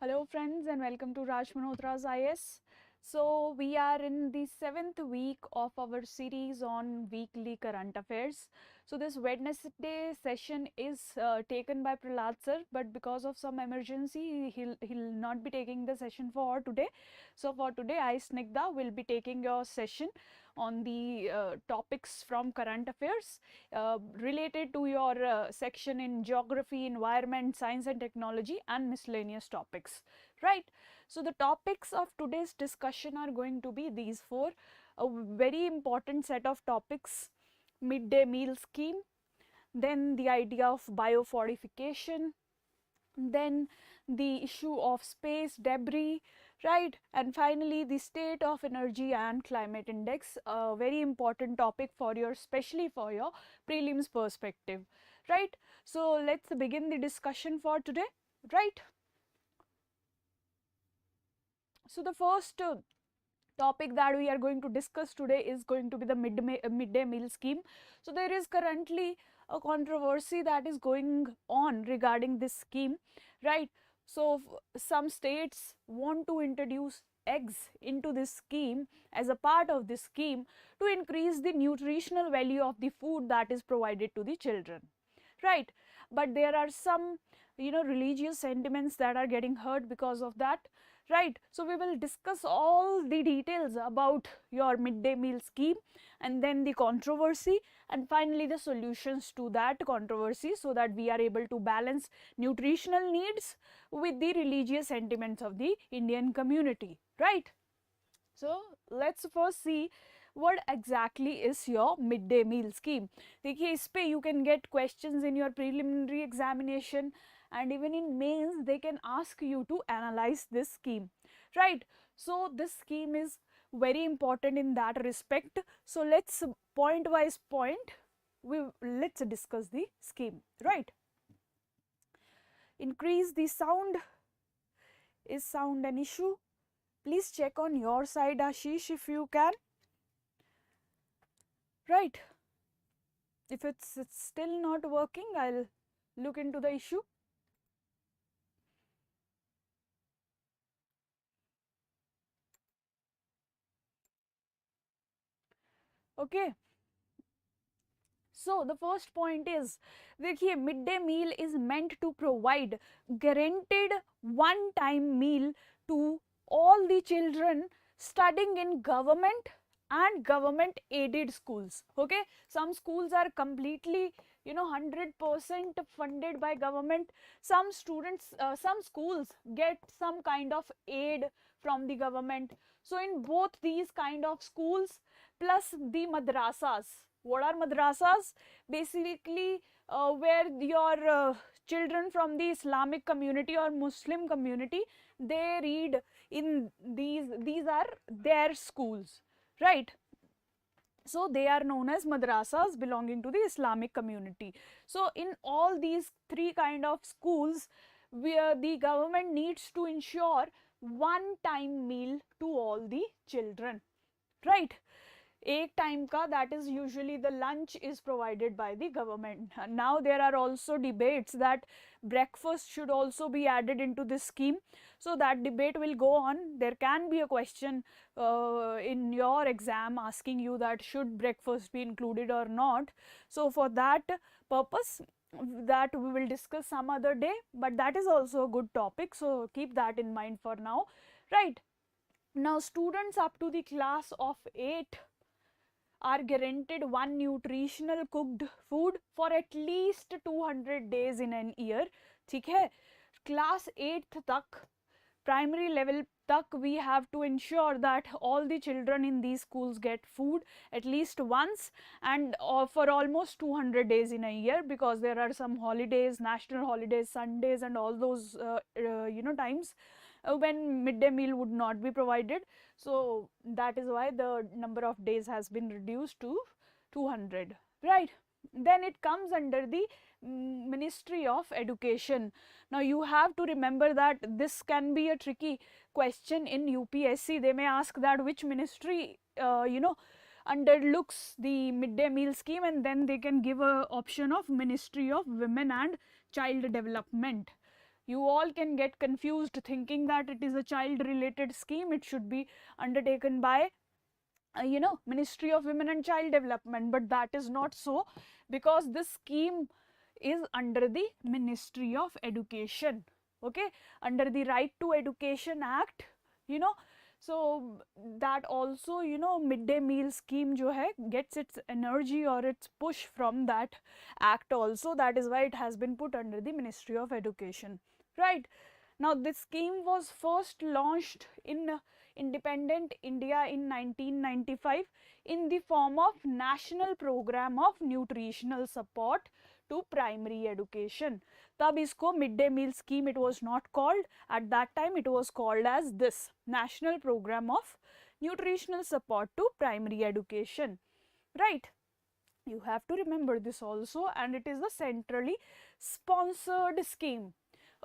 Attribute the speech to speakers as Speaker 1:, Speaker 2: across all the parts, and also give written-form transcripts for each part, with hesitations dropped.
Speaker 1: Hello friends and welcome to Raj Malhotra's IAS. So we are in the 7th week of our series on weekly current affairs. So this Wednesday session is taken by Prahlad sir, but because of some emergency he'll not be taking the session for today. So for today I, Snigdha, will be taking your session on the topics from current affairs related to your section in geography, environment, science and technology and miscellaneous topics, right? So the topics of today's discussion are going to be these four, a very important set of topics: midday meal scheme, then the idea of biofortification, then the issue of space debris, right, and finally the state of energy and climate index, a very important topic for your, especially for your prelims perspective, right? So let's begin the discussion for today, right? So the first topic that we are going to discuss today is going to be the midday meal scheme. So there is currently a controversy that is going on regarding this scheme, right? So some states want to introduce eggs into this scheme as a part of this scheme to increase the nutritional value of the food that is provided to the children, right? But there are some religious sentiments that are getting hurt because of that, right? So we will discuss all the details about your midday meal scheme and then the controversy and finally the solutions to that controversy, so that we are able to balance nutritional needs with the religious sentiments of the Indian community, right? So let's first see what exactly is your midday meal scheme. देखिए इस पे you can get questions in your preliminary examination and even in mains they can ask you to analyze this scheme, right? So this scheme is very important in that respect. So let's point wise point, let's discuss the scheme, right? Increase the sound. Is sound an issue? Please check on your side, Ashish, if you can, right? If it's still not working, I'll look into the issue. Okay. So the first point is, देखिए midday meal is meant to provide guaranteed one time meal to all the children studying in government and government aided schools. Okay, some schools are completely 100% funded by government. Some students, some schools get some kind of aid from the government. So in both these kind of schools plus the madrasas. What are madrasas? Basically where your children from the Islamic community or Muslim community, they read in these are their schools, right? So they are known as madrasas belonging to the Islamic community. So in all these three kind of schools, where the government needs to ensure one time meal to all the children, right? एक time ka, that is usually the lunch, is provided by the government. Now there are also debates that breakfast should also be added into this scheme. So that debate will go on. There can be a question in your exam asking you that should breakfast be included or not. So for that purpose, that we will discuss some other day, but that is also a good topic, so keep that in mind for now, right? Now students up to the class of 8 are guaranteed one nutritional cooked food for at least 200 days in an year. ठीक है, class 8th तक, primary level tak, we have to ensure that all the children in these schools get food at least once and for almost 200 days in a year, because there are some holidays, national holidays, Sundays and all those times when midday meal would not be provided. So that is why the number of days has been reduced to 200, right? Then it comes under the Ministry of Education. Now you have to remember that this can be a tricky question in UPSC. They may ask that which ministry underlooks the midday meal scheme, and then they can give a option of Ministry of Women and Child Development, You all can get confused thinking that it is a child related scheme, it should be undertaken by Ministry of Women and Child Development, but that is not so, because this scheme is under the Ministry of Education, okay, under the Right to Education Act, so that also midday meal scheme jo hai gets its energy or its push from that act also. That is why it has been put under the Ministry of Education, right? Now this scheme was first launched in independent India in 1995 in the form of National Program of Nutritional Support to Primary Education. Tab isko midday meal scheme it was not called. At that time it was called as this National Program of Nutritional Support to Primary Education, right? You have to remember this also, and it is a centrally sponsored scheme,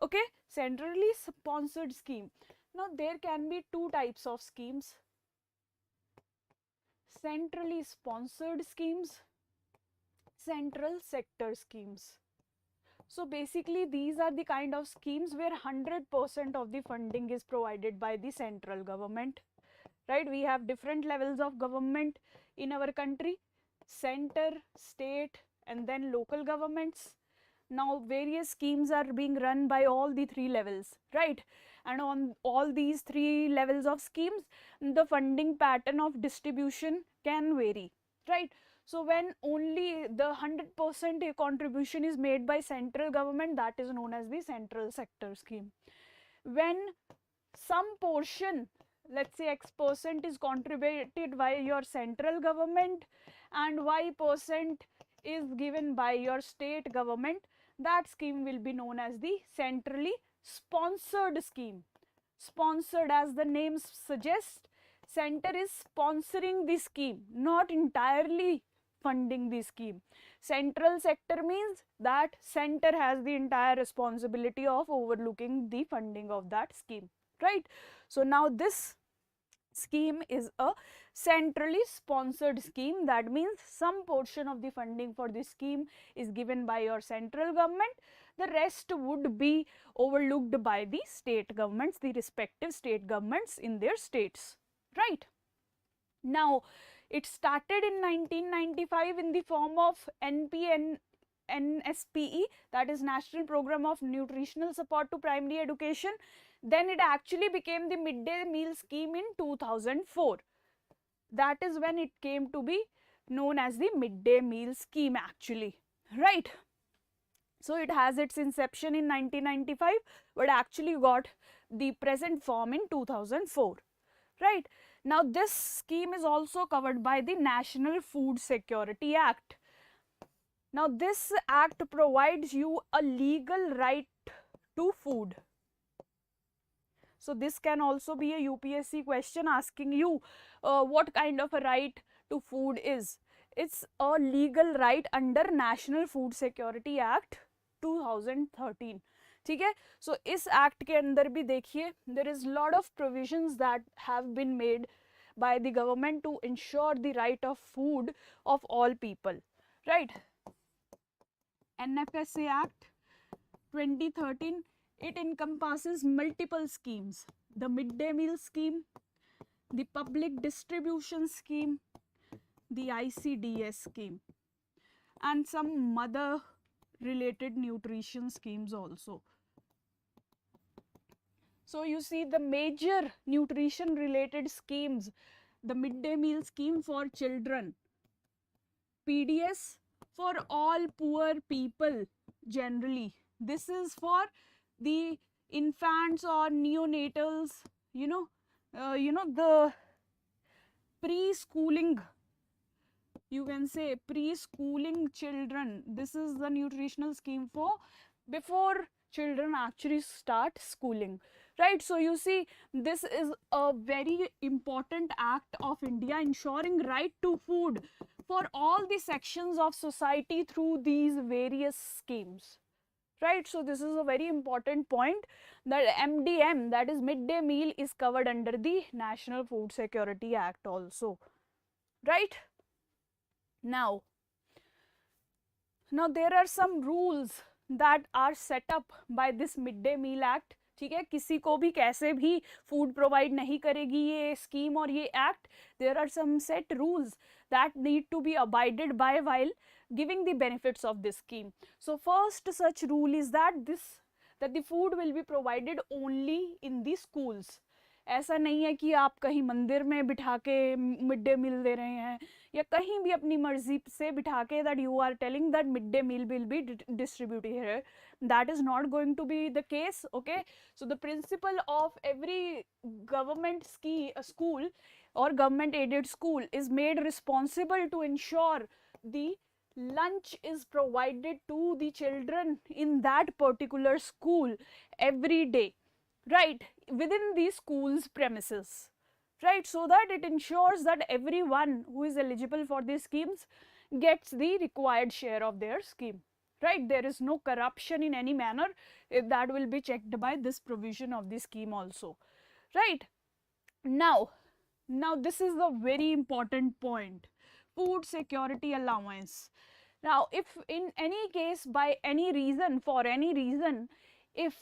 Speaker 1: okay, centrally sponsored scheme. Now there can be two types of schemes: centrally sponsored schemes, central sector schemes. So basically these are the kind of schemes where 100% of the funding is provided by the central government, right? We have different levels of government in our country: center, state, and then local governments. Now various schemes are being run by all the three levels, right? And on all these three levels of schemes, the funding pattern of distribution can vary, right? So when only the 100% contribution is made by central government, that is known as the central sector scheme. When some portion, let's say X% is contributed by your central government and Y% is given by your state government, that scheme will be known as the centrally sponsored scheme. Sponsored, as the name suggests, center is sponsoring the scheme, not entirely funding the scheme. Central sector means that center has the entire responsibility of overlooking the funding of that scheme, right? So now this scheme is a centrally sponsored scheme. That means some portion of the funding for this scheme is given by your central government, the rest would be overlooked by the state governments, the respective state governments in their states, right? Now it started in 1995 in the form of NSPE, that is National Program of Nutritional Support to Primary Education. Then it actually became the midday meal scheme in 2004. That is when it came to be known as the midday meal scheme actually, right? So it has its inception in 1995 but actually got the present form in 2004, right? Now this scheme is also covered by the National Food Security Act. Now this act provides you a legal right to food. So this can also be a UPSC question asking you what kind of a right to food is. It's a legal right under National Food Security Act 2013, ठीक है? So इस act के अंदर भी देखिए there is lot of provisions that have been made by the government to ensure the right of food of all people, right? NFSA Act 2013, it encompasses multiple schemes: the midday meal scheme, the public distribution scheme, the ICDS scheme, and some mother related nutrition schemes also. So you see the major nutrition related schemes: the midday meal scheme for children, PDS for all poor people generally. This is for the infants or neonatals, the preschooling, you can say preschooling children. This is the nutritional scheme for before children actually start schooling, right? So you see this is a very important act of India ensuring right to food for all the sections of society through these various schemes, right? So this is a very important point, that MDM, that is midday meal, is covered under the National Food Security Act also, right? Now there are some rules that are set up by this Midday Meal Act. ठीक है, किसी को भी कैसे भी food provide नहीं करेगी ये स्कीम और ये act. There are some set rules that need to be abided by while giving the benefits of this scheme. So first such rule is that the food will be provided only in the schools. ऐसा नहीं है कि आप कहीं मंदिर में बिठा के मिड डे मील दे रहे हैं या कहीं भी अपनी मर्जी से बिठा के that you are telling that mid day meal will be distributed here. That is not going to be the case. Okay, so the principle of every government school or government aided school is made responsible to ensure the lunch is provided to the children in that particular school every day, right, within the school's premises, right, so that it ensures that everyone who is eligible for these schemes gets the required share of their scheme, right. There is no corruption in any manner. That will be checked by this provision of the scheme also, right. Now this is the very important point, food security allowance. Now if in any case, by any reason, for any reason, if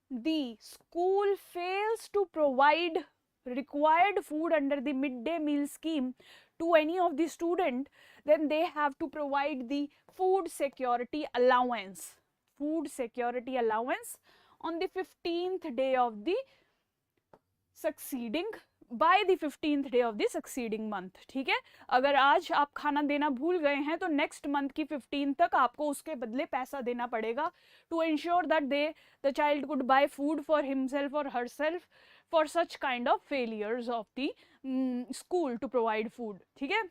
Speaker 1: the school fails to provide required food under the midday meal scheme to any of the student, then they have to provide the food security allowance on the 15th day of the succeeding, by the 15th day of the succeeding month. ठीक है, अगर आज आप खाना देना भूल गए हैं तो नेक्स्ट मंथ की 15 तक आपको उसके बदले पैसा देना पड़ेगा, to ensure that the child could buy food for himself or herself for such kind of failures of the school to provide food. ठीक है,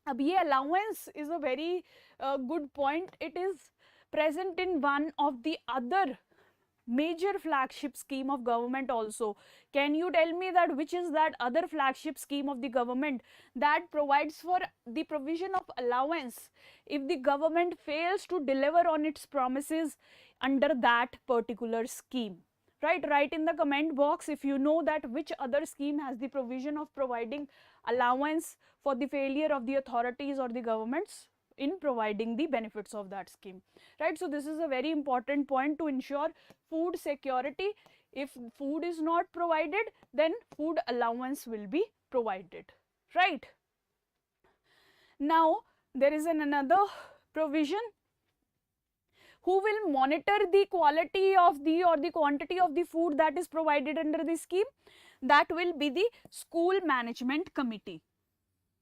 Speaker 1: अब ये allowance is a very good point. It is present in one of the other major flagship scheme of government also. Can you tell me that which is that other flagship scheme of the government that provides for the provision of allowance if the government fails to deliver on its promises under that particular scheme, right? Write in the comment box if you know that which other scheme has the provision of providing allowance for the failure of the authorities or the governments in providing the benefits of that scheme, right. So this is a very important point to ensure food security. If food is not provided, then food allowance will be provided, right. Now there is another provision. Who will monitor the quality of the or the quantity of the food that is provided under the scheme? That will be the school management committee.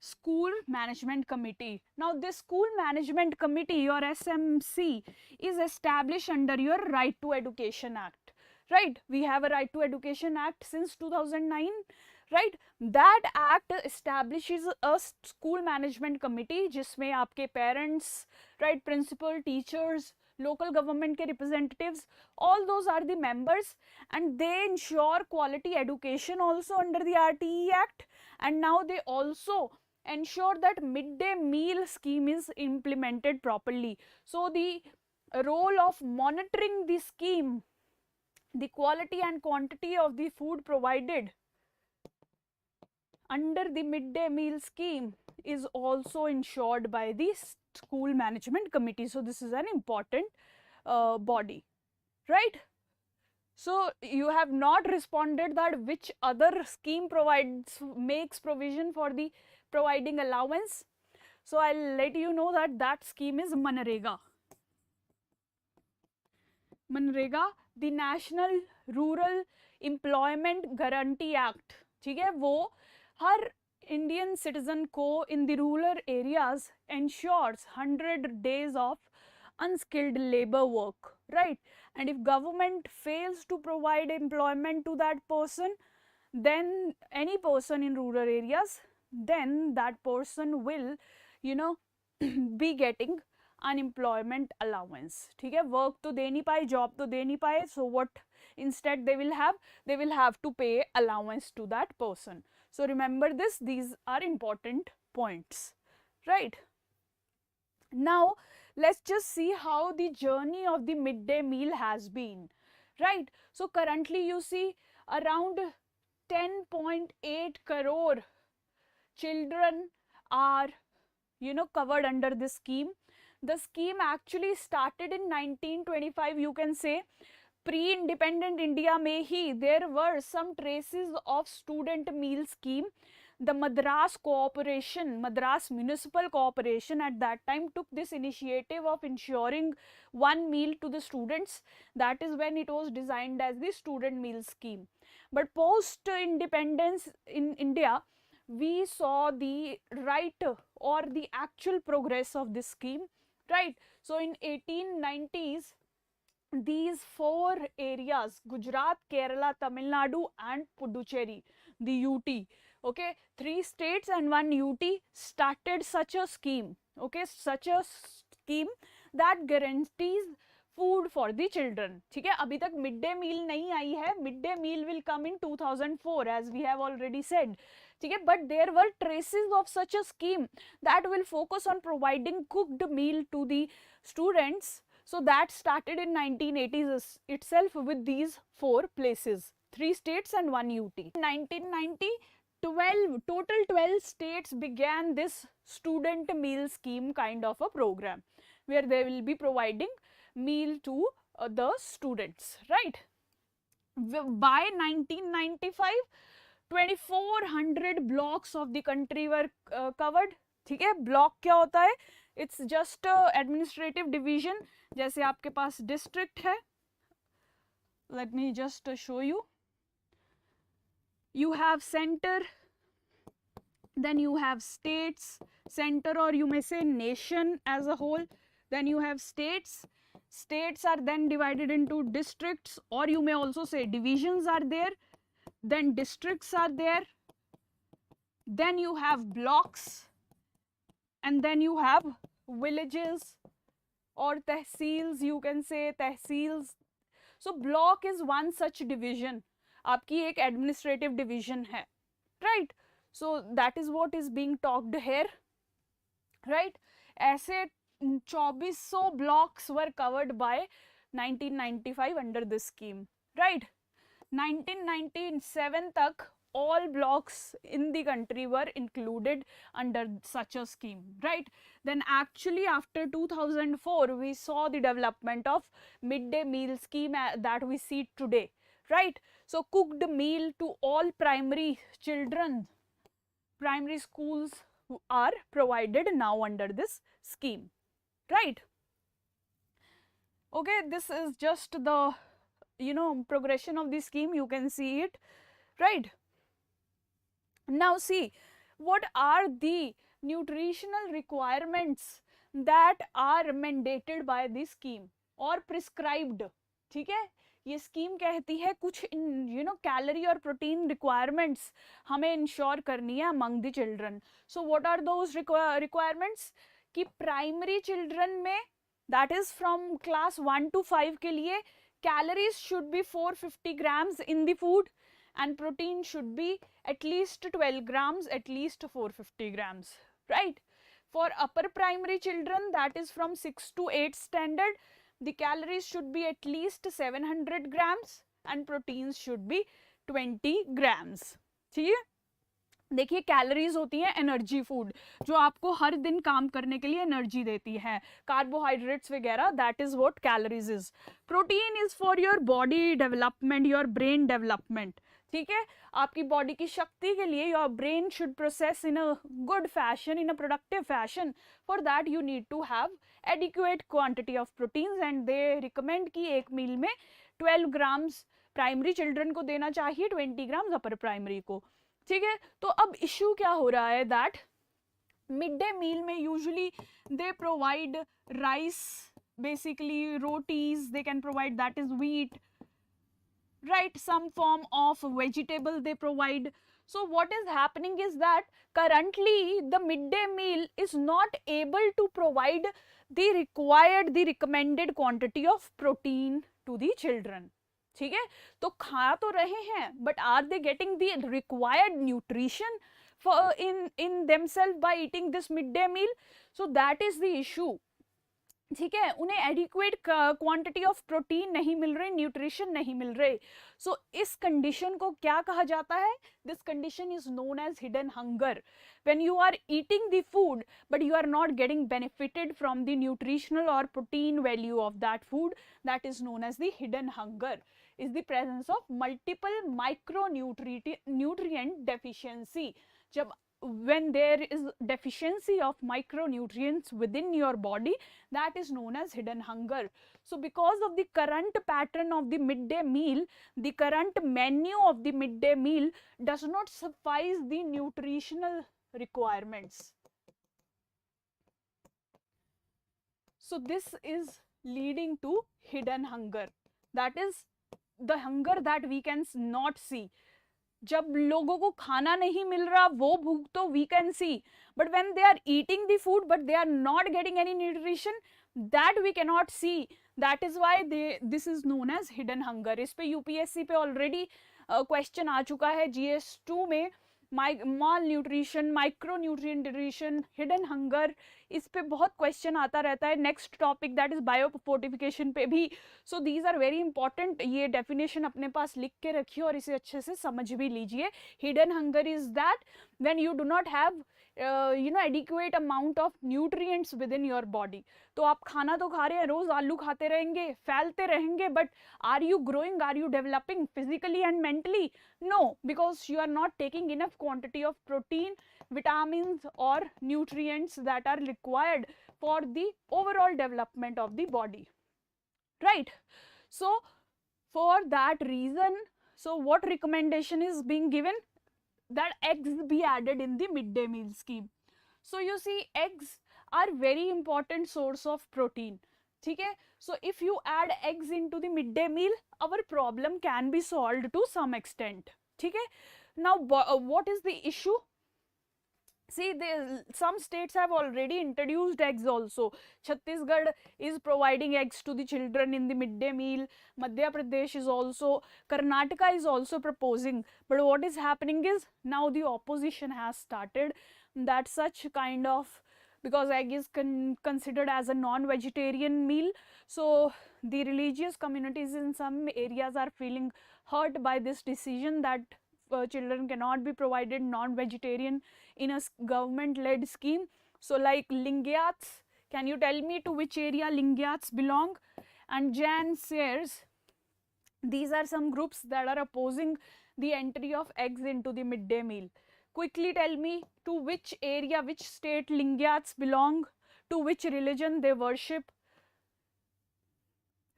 Speaker 1: School management committee. Now this school management committee or SMC is established under your Right to Education Act, right. We have a Right to Education Act since 2009, right. That act establishes a school management committee जिसमें आपके parents, right, principal, teachers, local government के representatives, all those are the members, and they ensure quality education also under the RTE Act, and now they also ensure that midday meal scheme is implemented properly. So the role of monitoring the scheme, the quality and quantity of the food provided under the midday meal scheme is also ensured by the school management committee. So this is an important body, right. So you have not responded that which other scheme makes provision for the providing allowance. So I'll let you know that scheme is Manrega. The National Rural Employment Guarantee Act. ठीक है, वो हर Indian citizen को in the rural areas ensures 100 days of unskilled labor work, right. And if government fails to provide employment to that person, then any person in rural areas, then that person will, you know, be getting unemployment allowance. ठीक है, work तो दे नहीं पाए, job तो दे नहीं पाए, so what instead they will have to pay allowance to that person. So remember this, these are important points, right. Now let's just see how the journey of the midday meal has been, right. So currently you see around 10.8 crore children are, you know, covered under this scheme. The scheme actually started in 1925, you can say. Pre-independent India में ही there were some traces of student meal scheme. The Madras Municipal Corporation at that time took this initiative of ensuring one meal to the students. That is when it was designed as the student meal scheme. But post independence in India, we saw the right or the actual progress of this scheme, right? So in 1890s, these four areas, Gujarat, Kerala, Tamil Nadu and Puducherry, the UT, okay, 3 states and 1 UT started such a scheme, okay, such a scheme that guarantees food for the children. ठीक है, अभी तक mid day मील नहीं आई है. Mid day meal will come in 2004 as we have already said. ठीक है, but there were traces of such a scheme that will focus on providing cooked meal to the students. So that started in 1980s itself with these 4 places, 3 states and 1 UT. In 1990, 12 states began this student meal scheme kind of a program where they will be providing meal to the students, right? By 1995, 2400 blocks of the country were covered. ठीक है, block क्या होता है? It's just administrative division. जैसे आपके पास district है, let me just show you. You have center, then you have states, center, or you may say nation as a whole. Then you have states. States are then divided into districts, or you may also say divisions are there. Then districts are there. Then you have blocks, and then you have villages or tehsils, you can say tehsils. So block is one such division. आपकी एक administrative division है, right? So that is what is being talked here, right? ऐसे 2400 blocks were covered by 1995 under this scheme, right? 1997 तक all blocks in the country were included under such a scheme, right? Then actually after 2004 we saw the development of midday meal scheme that we see today, right? So cooked meal to all primary children, primary schools are provided now under this scheme, right? Okay, this is just the progression of the scheme. You can see it, right? Now see, what are the nutritional requirements that are mandated by the scheme or prescribed? ठीक है, ये scheme कहती है कुछ calorie और protein requirements हमें ensure करनी है among the children. So what are those requirements? कि प्राइमरी चिल्ड्रन में, that is from class 1 to 5 के लिए, calories should be 450 grams in the food and protein should be at least 12 grams, at least 450 grams, right? For upper primary children, that is from 6 to 8 standard, the calories should be at least 700 grams and proteins should be 20 grams. ठीक है, देखिए calories होती है energy food, जो आपको हर दिन काम करने के लिए एनर्जी देती है, कार्बोहाइड्रेट्स वगैरह, that is what calories is. Protein is for your body development, your brain development. ठीक है, आपकी बॉडी की शक्ति के लिए your brain should process in a good fashion, in a productive fashion. For that you need to have adequate quantity of proteins and they recommend कि एक मील में 12 grams प्राइमरी चिल्ड्रन को देना चाहिए, 20 grams अपर प्राइमरी को. ठीक है, तो अब इश्यू क्या हो रहा है, दैट मिड डे मील में usually they provide rice, basically rotis they can provide, that is wheat, right? Some form of vegetable they provide. So what is happening is that currently the midday meal is not able to provide the required, the recommended quantity of protein to the children. ठीक है, तो खा तो रहे हैं, but are they getting the required nutrition for in themselves by eating this midday meal? So that is the issue. ठीक है, उन्हें एडिक्वेट क्वांटिटी ऑफ प्रोटीन नहीं मिल रही, न्यूट्रिशन नहीं मिल रहे। सो इस कंडीशन को क्या कहा जाता है? This condition is known as hidden hunger. When you are eating the food but you are not getting benefited from the nutritional or protein value of that food, that is known as the hidden hunger, is the presence of multiple micronutrient deficiency. जब when there is deficiency of micronutrients within your body, that is known as hidden hunger. So because of the current pattern of the midday meal, the current menu of the midday meal does not suffice the nutritional requirements. So this is leading to hidden hunger, that is the hunger that we can not see. जब लोगों को खाना नहीं मिल रहा वो भूख तो we can see, but when they are eating the food but they are not getting any nutrition, that we can not see, that is why this is known as hidden hunger. इस पे UPSC पे already question आ चुका है GS2 में, malnutrition, micro nutrition, hidden hunger, इस पे बहुत question आता रहता है। Next topic that is bio fortification पे भी। So these are very important, ये डेफिनेशन अपने पास लिख के रखिए और इसे अच्छे से समझ भी लीजिए। Hidden hunger is that when you do not have adequate amount of nutrients with in your body. तो आप खाना तो खा रहे हैं, रोज आलू खाते रहेंगे, फैलते रहेंगे, but are you growing, are you developing physically and mentally? No, because you are not taking enough quantity of protein, vitamins or nutrients that are required for the overall development of the body, right? So for that reason, so what recommendation is being given? That eggs be added in the midday meal scheme. So you see, eggs are very important source of protein, ठीक है? So if you add eggs into the midday meal, our problem can be solved to some extent, ठीक है? Now what is the issue? See, some states have already introduced eggs also. Chhattisgarh is providing eggs to the children in the midday meal. Madhya Pradesh is also, Karnataka is also proposing. But what is happening is now the opposition has started that such kind of, because egg is considered as a non-vegetarian meal, so the religious communities in some areas are feeling hurt by this decision that children cannot be provided non-vegetarian in a government-led scheme. So like Lingyats, can you tell me to which area Lingyats belong? And Jan Sears, these are some groups that are opposing the entry of eggs into the midday meal. Quickly tell me to which area, which state Lingyats belong, to which religion they worship,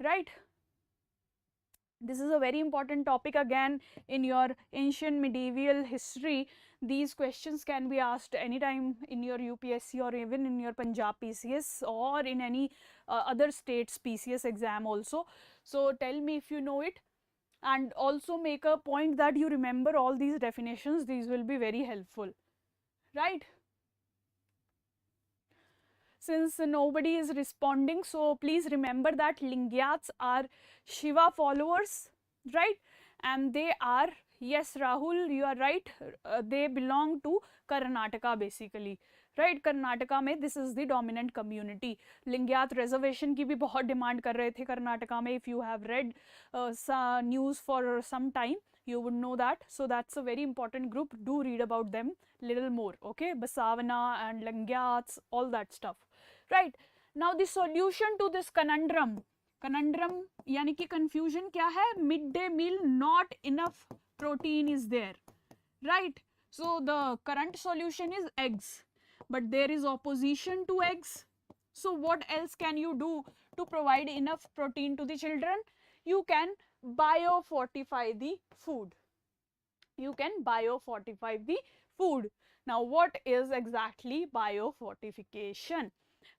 Speaker 1: right? This is a very important topic again in your ancient medieval history. These questions can be asked anytime in your UPSC or even in your Punjab PCS or in any other state's PCS exam also. So tell me if you know it, and also make a point that you remember all these definitions. These will be very helpful, right? Since nobody is responding, so please remember that Lingyats are Shiva followers, right? And they are, yes Rahul, you are right, they belong to Karnataka basically, right? Karnataka में this is the dominant community. Lingyat reservation की भी बहुत demand कर रहे थे कर्नाटका में. If you have read news for some time, you would know that. So that's a very important group. Do read about them little more, okay? Basavana and Lingyats, all that stuff, right? Now the solution to this conundrum, यानी कि confusion क्या है? Midday meal, not enough protein is there, right? So the current solution is eggs, but there is opposition to eggs. So what else can you do to provide enough protein to the children? You can biofortify the food. You can biofortify the food. Now what is exactly biofortification?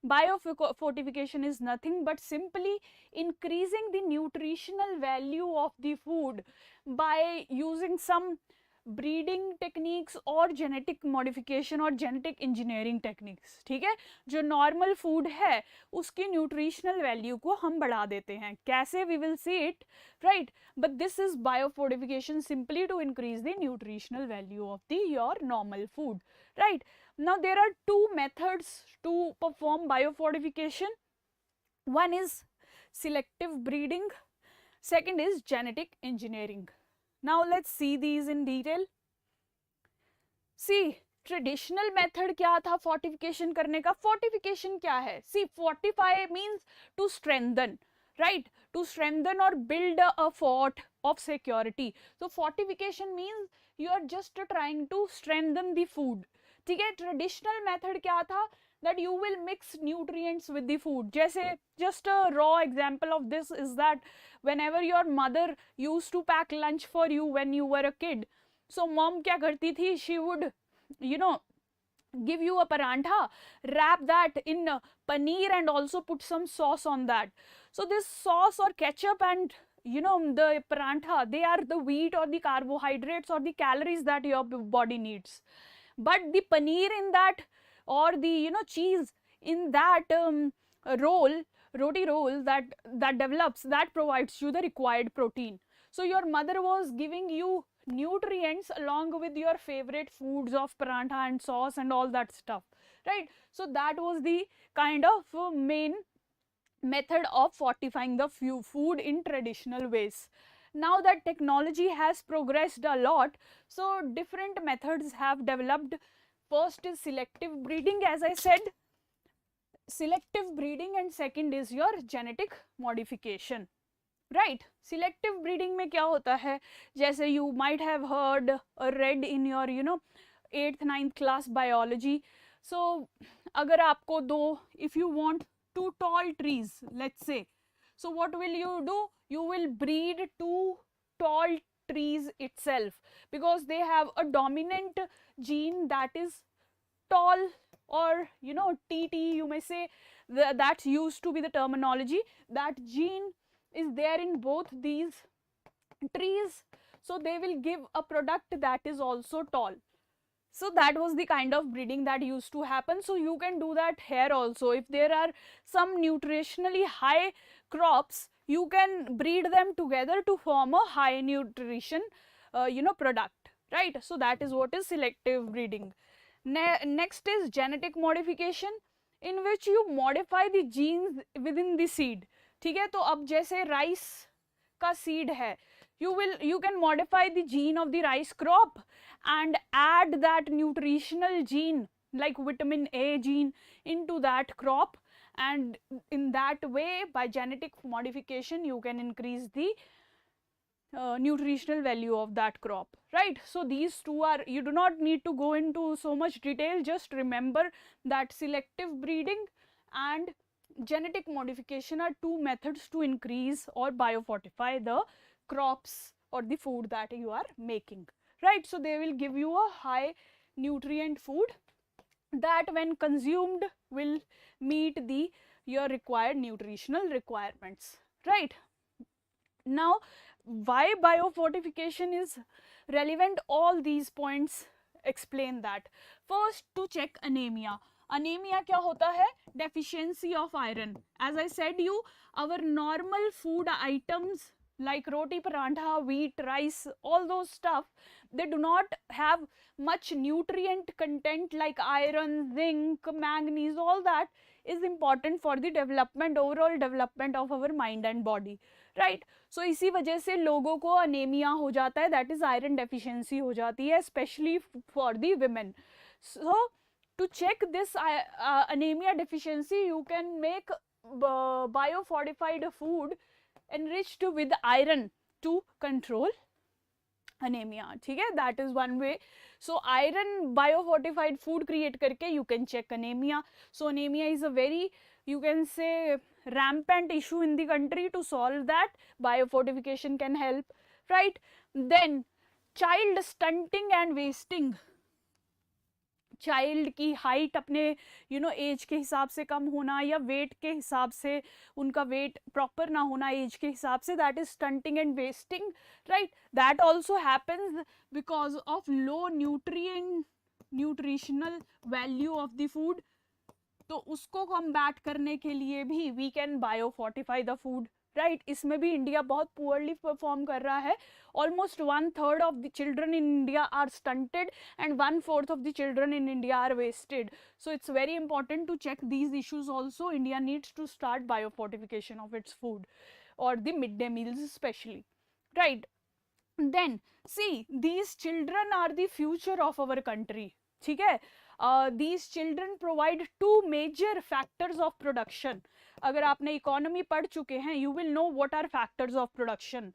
Speaker 1: Biofortification is nothing but simply increasing the nutritional value of the food by using some breeding techniques और genetic modification और genetic engineering techniques, ठीक है? जो normal food है उसकी nutritional value को हम बढ़ा देते हैं. कैसे? We will see it, right? But this is biofortification simply to increase the nutritional value of the your normal food, right? Now there are two methods to perform biofortification. One is selective breeding, second is genetic engineering. Now let's see these in detail. See, traditional method क्या था fortification करने का? Fortification क्या है? See, fortify means to strengthen, right, to strengthen और build a fort of security. So fortification means you are just trying to strengthen the food. ठीक है, traditional method क्या था? that you will mix nutrients with the food. जैसे just a raw example of this is that whenever your mother used to pack lunch for you when you were a kid, so mom क्या करती थी? she would, you know, give you a parantha, wrap that in paneer and also put some sauce on that. So this sauce or ketchup and, you know, the parantha, they are the wheat or the carbohydrates or the calories that your body needs. But the paneer in that, or the, you know, cheese in that roti roll that develops, that provides you the required protein. So your mother was giving you nutrients along with your favorite foods of parantha and sauce and all that stuff, right? So that was the kind of main method of fortifying the food in traditional ways. Now that technology has progressed a lot, so different methods have developed. First is selective breeding, as I said, selective breeding, and second is your genetic modification, right? Selective breeding में क्या होता है? जैसे you might have heard or read in your, you know, 8th 9th class biology. So अगर आपको दो, if you want 2 tall trees, let's say, so what will you do? You will breed 2 tall trees itself, because they have a dominant gene that is tall, or, you know, TT you may say, that's used to be the terminology. That gene is there in both these trees, so they will give a product that is also tall. So that was the kind of breeding that used to happen. So you can do that here also. If there are some nutritionally high crops, you can breed them together to form a high nutrition, you know, product, right? So that is what is selective breeding. Next is genetic modification, in which you modify the genes within the seed. ठीक है, तो अब जैसे rice का seed है, you can modify the gene of the rice crop and add that nutritional gene like vitamin A gene into that crop, and in that way, by genetic modification, you can increase the nutritional value of that crop, right? So these two are, you do not need to go into so much detail, just remember that selective breeding and genetic modification are 2 methods to increase or biofortify the crops or the food that you are making, right? So they will give you a high nutrient food that when consumed will meet your required nutritional requirements, right? Now why biofortification is relevant, all these points explain that. First, to check anemia. Anemia क्या होता है? Deficiency of iron. As I said you, our normal food items like roti, parantha, wheat, rice, all those stuff, they do not have much nutrient content like iron, zinc, manganese. All that is important for the development, overall development of our mind and body, right? So इसी वजह से लोगों को anaemia हो जाता है, that is iron deficiency हो जाती है, especially for the women. So to check this anemia deficiency, you can make biofortified food enriched with iron to control anemia. ठीक है, that is one way. So iron biofortified food create करके you can check anemia. So anemia is a very, you can say, rampant issue in the country. To solve that, biofortification can help, right? Then child stunting and wasting. Child की height अपने as के हिसाब से कम होना, या wait के हिसाब से उनका वेट प्रॉपर ना होना एज के हिसाब से, that is stunting and wasting, right? That also happens because of low nutritional value of the food. तो उसको कम्बैट करने के लिए भी we can biofortify the food, right, इसमें भी इंडिया बहुत पुअरली परफॉर्म कर रहा है. Almost 1/3 of the children in India are stunted and 1/4 of the children in India are wasted. So it's very important to check these issues also. India needs to start biofortification of its food or the midday meals especially, right? Then see, these children are the future of our country. ठीक है, these children provide two major factors of production. अगर आपने economy पढ़ चुके हैं, you will know what are factors of production: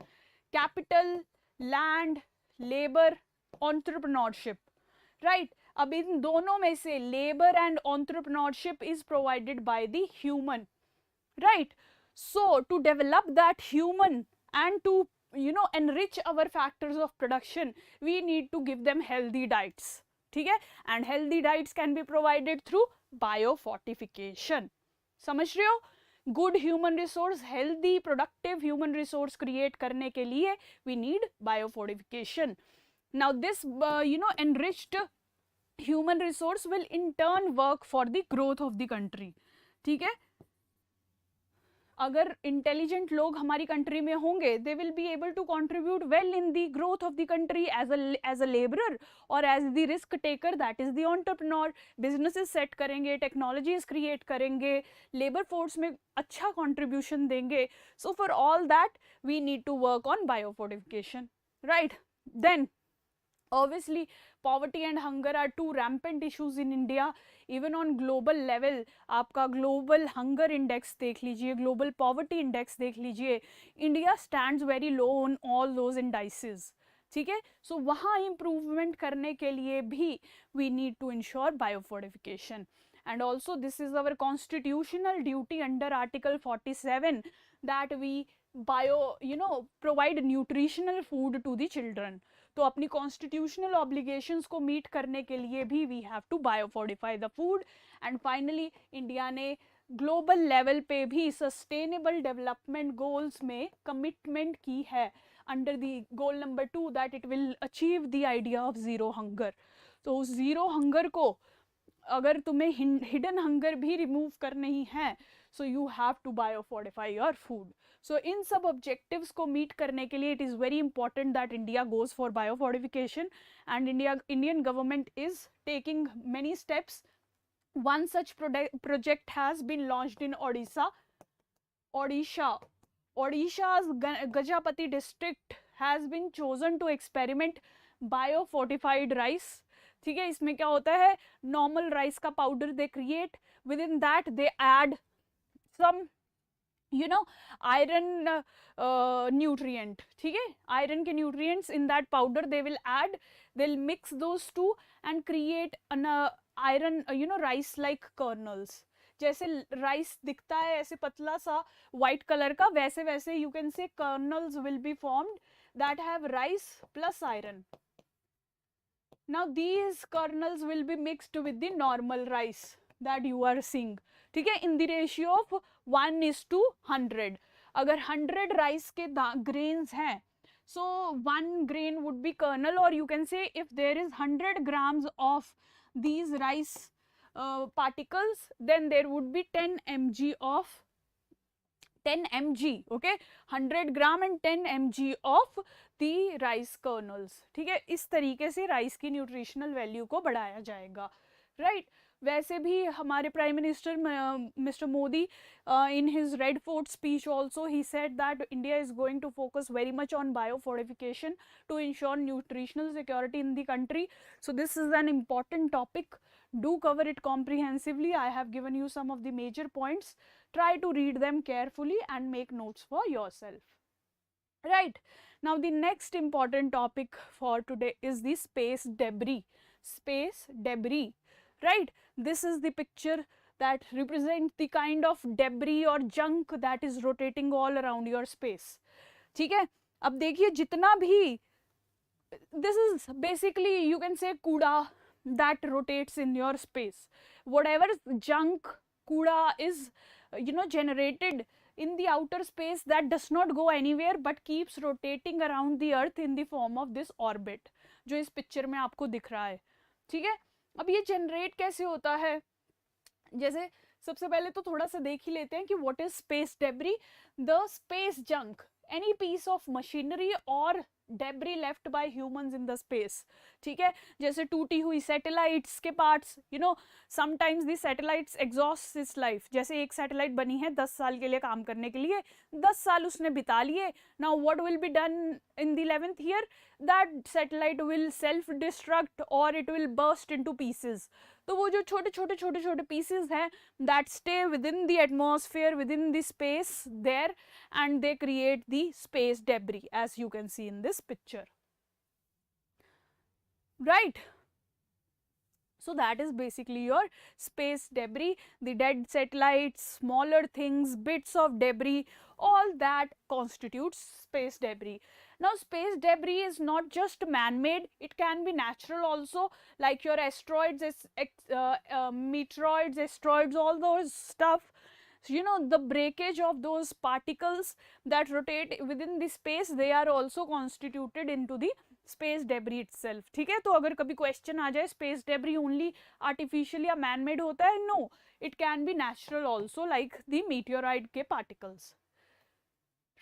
Speaker 1: capital, land, labor, entrepreneurship, right? अब इन दोनों में से labor and entrepreneurship is provided by the human, right? So to develop that human and to enrich our factors of production, we need to give them healthy diets. ठीक है, and healthy diets can be provided through biofortification. समझ रहे हो? Good human resource, healthy productive human resource create करने के लिए we need biofortification. Now this enriched human resource will in turn work for the growth of the country. ठीक है, अगर intelligent लोग हमारी कंट्री में होंगे, they will be able to contribute well in the growth of the country as a labourer और as the risk taker, that is the entrepreneur. Businesses set करेंगे, technologies create करेंगे, लेबर फोर्स में अच्छा contribution देंगे. So for all that we need to work on biofortification, right? Then obviously poverty and hunger are two rampant issues in India. Even on global level, आपका global hunger index देख लीजिए, global poverty index देख लीजिए, India stands very low on all those indices. ठीक है, so वहाँ improvement करने के लिए भी we need to ensure biofortification. And also this is our constitutional duty under Article 47 that we provide nutritional food to the children. तो अपनी constitutional obligations को मीट करने के लिए भी we have to biofortify the food. And finally India ने global level पे भी सस्टेनेबल डेवलपमेंट गोल्स में कमिटमेंट की है under the goal number 2 that it will achieve the idea of zero hunger. तो उस ज़ीरो हंगर को अगर तुम्हें हिडन हंगर भी रिमूव करनी है, so you have to biofortify your food. So इन सब ऑब्जेक्टिव्स को मीट करने के लिए it is very important that India goes for biofortification and Indian government is taking many steps. One such project has been launched in Odisha's Gajapati district has been chosen to experiment biofortified rice. ठीक है, इसमें क्या होता है, normal rice का powder they create, within that they add some iron nutrient. ठीक है, iron के nutrients in that powder they will add, they will mix those two and create an iron rice like kernels. जैसे rice दिखता है ऐसे पतला सा white colour का, वैसे वैसे you can say colonel's will be formed that have rice plus iron. Now these kernels will be mixed with the normal rice that you are seeing. ठीक है, in the ratio of 1:100. अगर 100 rice के grains हैं, so 1 grain would be kernel, or you can say if there is 100 grams of these rice particles, then there would be 10 mg of 10 mg, okay, 100 gram and 10 mg of the rice kernels. ठीक है, इस तरीके से rice की nutritional value को बढ़ाया जाएगा, right? वैसे भी हमारे prime minister mister Modi in his Red Fort speech also he said that India is going to focus very much on biofortification to ensure nutritional security in the country. So this is an important topic. Do cover it comprehensively. I have given you some of the major points. Try to read them carefully and make notes for yourself. Right, now the next important topic for today is the space debris. Space debris, right? This is the picture that represents the kind of debris or junk that is rotating all around your space. ठीक है, अब देखिए जितना भी, this is basically you can say कूड़ा that rotates in your space. Whatever junk कूड़ा is generated in the outer space that does not go anywhere but keeps rotating around the earth in the form of this orbit, जो इस picture में आपको दिख रहा है. ठीक है, अब ये जनरेट कैसे होता है, जैसे सबसे पहले तो थोड़ा सा देख ही लेते हैं कि what is space debris. The space junk, any piece of machinery or debris left by humans in the space. ठीक है, जैसे टूटी हुई सैटेलाइट्स के parts, you know sometimes the satellites exhaust it's life. जैसे एक सैटेलाइट बनी है 10 साल के लिए काम करने के लिए, 10 साल उसने बिता लिए. Now what will be done in the 11th year? That satellite will self destruct और it will burst into pieces. तो वो जो छोटे छोटे छोटे छोटे पीसेस हैं that stay within the atmosphere, within the space there, and they create the space debris as you can see in this picture, right? So that is basically your space debris, the dead satellites, smaller things, bits of debris, all that constitutes space debris. Now space debris is not just man-made, it can be natural also, like your asteroids, meteoroids, asteroids, all those stuff. You know, the breakage of those particles that rotate within the space, they are also constituted into the space debris itself. ठीक है, तो अगर कभी question आ जाए space debris only artificial या man made होता है, no, it can be natural also, like the meteoroid के particles,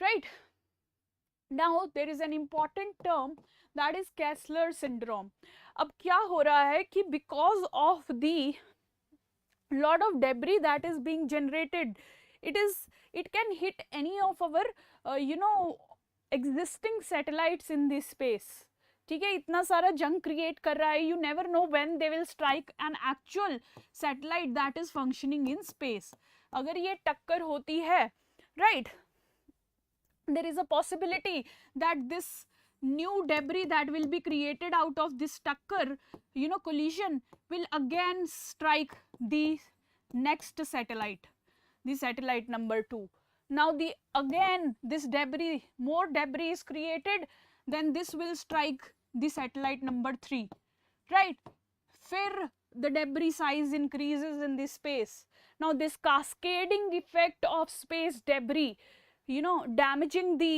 Speaker 1: right? Now there is an important term that is Kessler syndrome. अब क्या हो रहा है कि because of the lot of debris that is being generated, it can hit any of our existing satellites in this space. ठीक है, इतना सारा जंक क्रिएट कर रहा है. You never know when they will strike an actual satellite that is functioning in space. अगर ये टक्कर होती है, right, there is a possibility that this new debris that will be created out of this takkar, collision, will again strike the next satellite, the satellite number 2. Now again this debris, more debris is created, then this will strike the satellite number 3, right? Fir the debris size increases in this space. Now this cascading effect of space debris, damaging the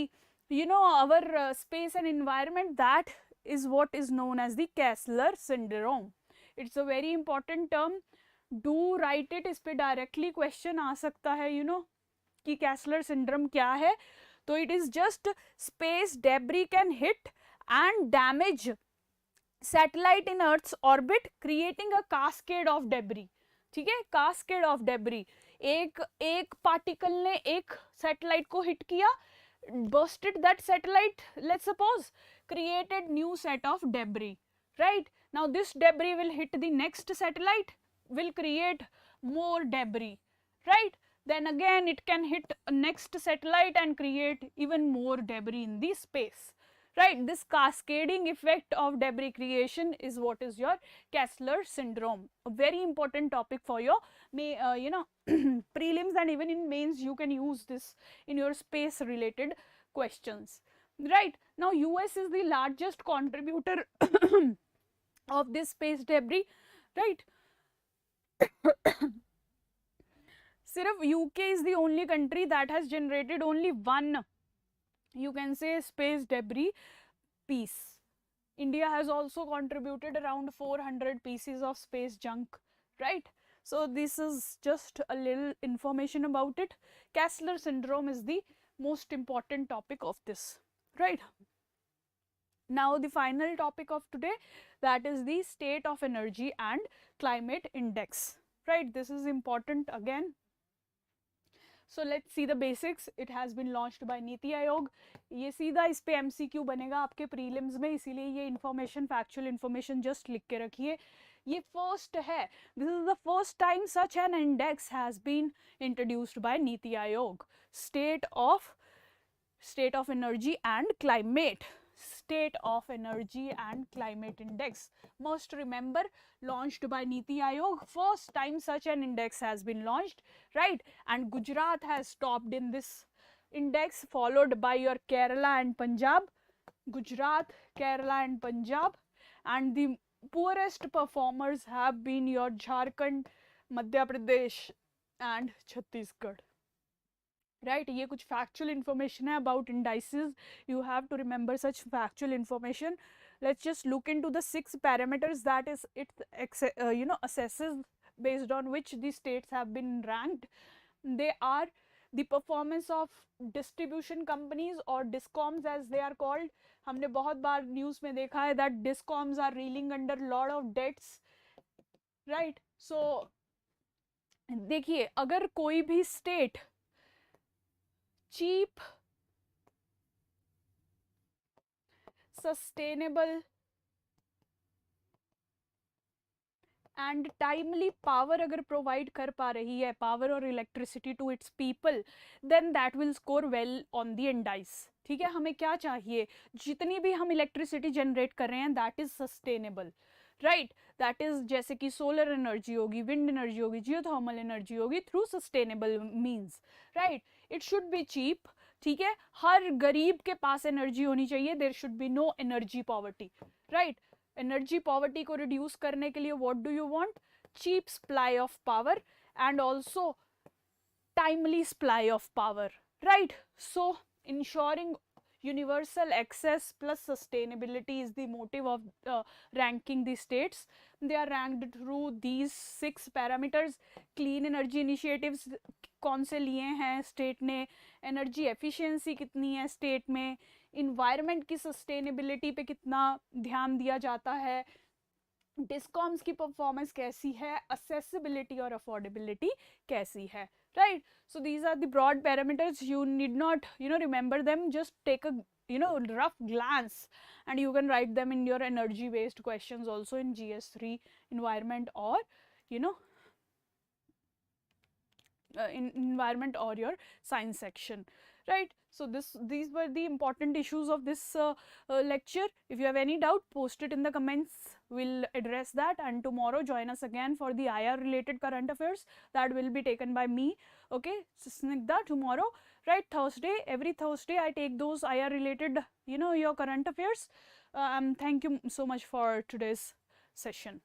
Speaker 1: our space and environment, that is what is known as the Kessler syndrome. It's a very important term, do write it. इस पे directly question आ सकता है, कि Kessler syndrome क्या है. तो it is just space debris can hit and damage satellite in Earth's orbit, creating a cascade of debris. ठीक है, cascade of debris. एक पार्टिकल ने एक सैटेलाइट को हिट किया, bursted that satellite, let's suppose, created new set of debris, right? Now this debris will hit the next satellite, will create more debris, right? Then again it can hit next satellite and create even more debris in the space, right? This cascading effect of debris creation is what is your Kessler syndrome. A very important topic for your prelims, and even in mains you can use this in your space related questions, right? Now US is the largest contributor of this space debris, right? Sirf UK is the only country that has generated only one, you can say, space debris piece. India has also contributed around 400 pieces of space junk, right? So this is just a little information about it. Kessler syndrome is the most important topic of this, right? Now the final topic of today, that is the state of energy and climate index, right? This is important again. So let's see the basics. It has been launched by NITI Aayog. ये सीधा इस पे MCQ बनेगा आपके prelims में, इसीलिए ये information, factual information just लिख के रखिए. ये first है. This is the first time such an index has been introduced by NITI Aayog. State of energy and climate. State of energy and climate index. Must remember, launched by NITI Aayog. First time such an index has been launched, right? And Gujarat has topped in this index, followed by your Kerala and Punjab. Gujarat, Kerala and Punjab. And the poorest performers have been your Jharkhand, Madhya Pradesh and Chhattisgarh. Right, ये कुछ factual information है about indices. You have to remember such factual information. Let's just look into the 6 parameters that is it assesses based on which the states have been ranked. They are the performance of distribution companies or discoms as they are called. हमने बहुत बार news में देखा है that discoms are reeling under lot of debts, right? So देखिए, अगर कोई भी state cheap, sustainable and timely power अगर प्रोवाइड कर पा रही है, पावर और electricity to its people, then that will score well on the indices. ठीक है, हमें क्या चाहिए, जितनी भी हम इलेक्ट्रिसिटी जनरेट कर रहे हैं that is sustainable, right? That is जैसे कि सोलर एनर्जी होगी, विंड एनर्जी होगी, जियोथर्मल एनर्जी होगी, through sustainable means, right? It should be cheap. ठीक है, हर गरीब के पास एनर्जी होनी चाहिए. There should be no energy poverty, right? Energy poverty को रिड्यूस करने के लिए what do you want? Cheap supply of power and also timely supply of power, right? So ensuring universal access plus sustainability is the motive of ranking the states. They are ranked through these 6 parameters. Clean energy initiatives कौन से लिए हैं state ने, energy efficiency कितनी है state में, environment की sustainability पे कितना ध्यान दिया जाता है, डिस्कॉम्स की परफॉर्मेंस कैसी है, असेसिबिलिटी और अफोर्डेबिलिटी कैसी है, right? So these are the broad parameters. You need not remember them, just take a rough glance and you can write them in your energy based questions also in GS3 environment or in environment or your science section, right? So these were the important issues of this lecture. If you have any doubt, post it in the comments, we'll address that. And tomorrow join us again for the IR related current affairs that will be taken by me, okay? Snigdha, tomorrow, right? Thursday, every Thursday I take those IR related your current affairs. Thank you so much for today's session.